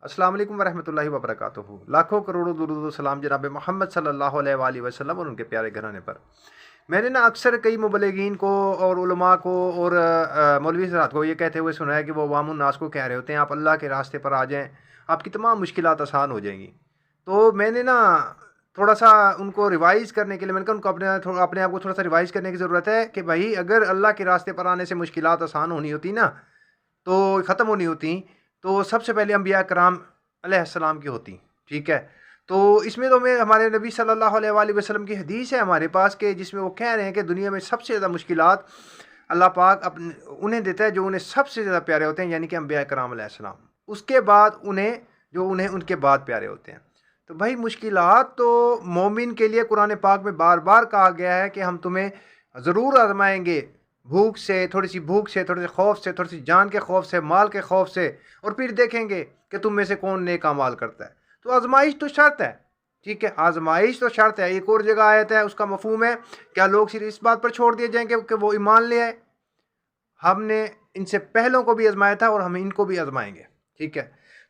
अस्सलाम वालेकुम वरहमतुल्लाहि वबरकातुहू। लाखों करोड़ों दुरूद व सलाम जनाब मोहम्मद सल्लल्लाहु अलैहि वसल्लम और उनके प्यारे घराने पर। मैंने ना अक्सर कई मुबल्लिगीन को और उलमा को और मौलवी हज़रात को ये कहते हुए सुना है कि वो अवामुन नास को कह रहे होते हैं, आप अल्लाह के रास्ते पर आ जाएँ, आपकी तमाम मुश्किलात आसान हो जाएंगी। तो मैंने ना थोड़ा सा उनको रिवाइज़ करने के लिए मैंने कहा उनको अपने आप को थोड़ा सा रिवाइज़ करने की ज़रूरत है कि भाई अगर अल्लाह के रास्ते पर आने से मुश्किलात आसान होनी होती ना, तो ख़त्म होनी होती, तो सबसे पहले अम्बिया कराम अलैहिस्सलाम की होती। ठीक है, तो इसमें तो मैं हमारे नबी सल्लल्लाहु अलैहि वसल्लम की हदीस है हमारे पास के जिसमें वो कह रहे हैं कि दुनिया में सबसे ज़्यादा मुश्किलात अल्लाह पाक अपने उन्हें देता है जो उन्हें सबसे ज़्यादा प्यारे होते हैं, यानी कि अम्बिया कराम अलैहिस्सलाम। उसके बाद उन्हें उनके बाद प्यारे होते हैं। तो भाई मुश्किलात तो मोमिन के लिए कुरान पाक में बार बार कहा गया है कि हम तुम्हें ज़रूर आजमाएंगे, भूख से, थोड़ी सी भूख से, थोड़े से खौफ से, थोड़ी सी जान के खौफ से, माल के खौफ से, और फिर देखेंगे कि तुम में से कौन नेक अमाल करता है। तो आजमाइश तो शर्त है। ठीक है, आजमाइश तो शर्त है। एक और जगह आयत है, उसका मफहूम है क्या लोग सिर्फ इस बात पर छोड़ दिए जाएंगे कि वो ईमान ले आए, हमने इनसे पहलों को भी आजमाया था और हम इनको भी आजमाएंगे। ठीक है,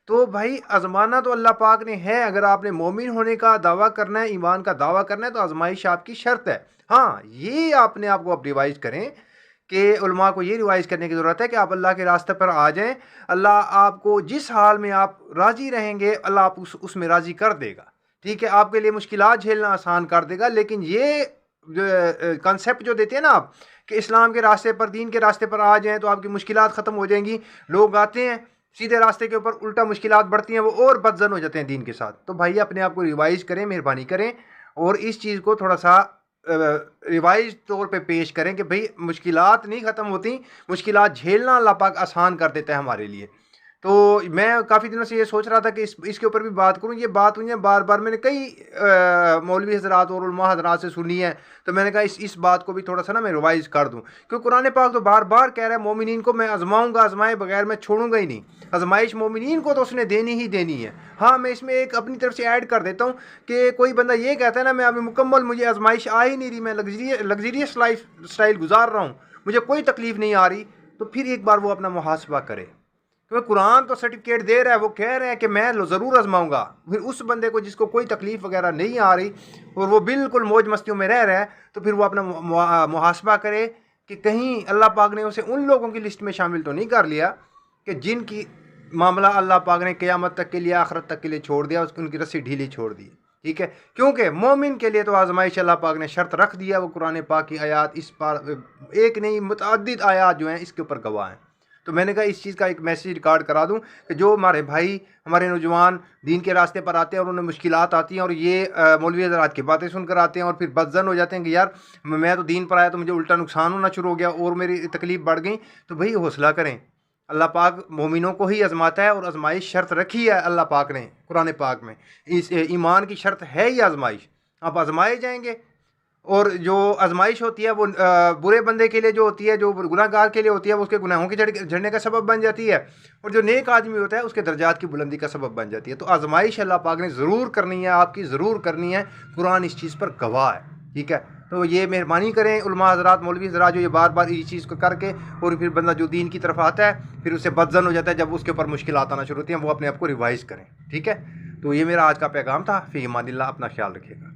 तो भाई आजमाना तो अल्लाह पाक ने है। अगर आपने मोमिन होने का दावा करना है, ईमान का दावा करना है, तो आजमाइश आपकी शर्त है। हाँ, ये अपने आप को आप रिवाइज करें कि उलमा को ये रिवाइज करने की ज़रूरत है कि आप अल्लाह के रास्ते पर आ जाएं। अल्लाह आपको जिस हाल में आप राज़ी रहेंगे, अल्लाह आप उसमें राज़ी कर देगा। ठीक है, आपके लिए मुश्किलात झेलना आसान कर देगा। लेकिन ये कंसेप्ट जो देते हैं ना आप कि इस्लाम के रास्ते पर, दीन के रास्ते पर आ जाएं तो आपकी मुश्किलात ख़त्म हो जाएंगी, लोग आते हैं सीधे रास्ते के ऊपर, उल्टा मुश्किलात बढ़ती हैं, वो और बदजन हो जाते हैं दीन के साथ। तो भाई अपने आप को रिवाइज़ करें, मेहरबानी करें, और इस चीज़ को थोड़ा सा रिवाइज तौर पे पेश करें कि भाई मुश्किलात नहीं ख़त्म होती, मुश्किलात झेलना अल्लाह पाक आसान कर देता है हमारे लिए। तो मैं काफ़ी दिनों से ये सोच रहा था कि इसके ऊपर भी बात करूँ। ये बात हुई है बार बार, मैंने कई मौलवी हज़रात और उलमा हज़रात से सुनी है, तो मैंने कहा इस बात को भी थोड़ा सा ना मैं रिवाइज़ कर दूँ, क्योंकि कुरान पाक तो बार बार कह रहा है मोमिनीन को मैं आजमाऊँगा, आजमाए बगैर मैं छोड़ूंगा ही नहीं। आजमाइश मोमिनीन को तो उसने देनी ही देनी है। हाँ, मैं इसमें एक अपनी तरफ से ऐड कर देता हूँ कि कोई बंदा ये कहता है ना मैं अभी मुकम्मल, मुझे आजमाइश आ ही नहीं रही, मैं लग्जरियस लाइफ स्टाइल गुजार रहा हूँ, मुझे कोई तकलीफ़ नहीं आ रही, तो फिर एक बार वो अपना मुहासबा करे, क्योंकि कुरान तो सर्टिफिकेट दे रहा है, वो कह रहे हैं कि मैं ज़रूर आजमाऊंगा। फिर उस बंदे को जिसको कोई तकलीफ़ वगैरह नहीं आ रही और वो बिल्कुल मौज मस्तियों में रह रहा है, तो फिर वो अपना मुहासबा करे कि कहीं अल्लाह पाक ने उसे उन लोगों की लिस्ट में शामिल तो नहीं कर लिया कि जिनकी मामला अल्लाह पाक ने क़यामत तक के लिए, आखिरत तक के लिए छोड़ दिया, उनकी रस्सी ढीली छोड़ दी। ठीक है, क्योंकि मोमिन के लिए तो आजमाइश अल्लाह पाक ने शर्त रख दिया। वो कुरान पाक की आयात इस पर एक नहीं मुतअद्दिद आयात जो हैं इसके ऊपर गवाह हैं। तो मैंने कहा इस चीज़ का एक मैसेज रिकॉर्ड करा दूं कि जो हमारे भाई, हमारे नौजवान दीन के रास्ते पर आते हैं और उन्हें मुश्किलात आती हैं और ये मौलवी हज़रात की बातें सुनकर आते हैं और फिर बदजन हो जाते हैं कि यार मैं तो दीन पर आया तो मुझे उल्टा नुकसान होना शुरू हो गया और मेरी तकलीफ़ बढ़ गई, तो भाई हौसला करें। अल्लाह पाक मोमिनों को ही आजमाता है और आजमाइश शर्त रखी है अल्लाह पाक ने कुरान पाक में। इस ईमान की शर्त है ही आजमाइश, आप आजमाए जाएंगे। और जो आजमाइश होती है वो बुरे बंदे के लिए जो होती है, जो गुनाहगार के लिए होती है, वो उसके गुनाहों के झड़ने का सबब बन जाती है, और जो नेक आदमी होता है उसके दर्जात की बुलंदी का सबब बन जाती है। तो आजमाइश अल्लाह पाक ने ज़रूर करनी है, आपकी ज़रूर करनी है, कुरान इस चीज़ पर गवाह है। ठीक है, तो ये मेहरबानी करें उलमा हज़रात, मौलवी हज़रात, जो ये बार बार इस चीज़ को करके और फिर बंदा जो दीन की तरफ आता है फिर उससे बदजन हो जाता है, जब उसके ऊपर मुश्किल आना शुरू होती हैं, वो अपने आप को रिवाइज़ करें। ठीक है, तो ये मेरा आज का पैगाम था। फ़ी अमानिल्लाह, अपना ख्याल रखिएगा।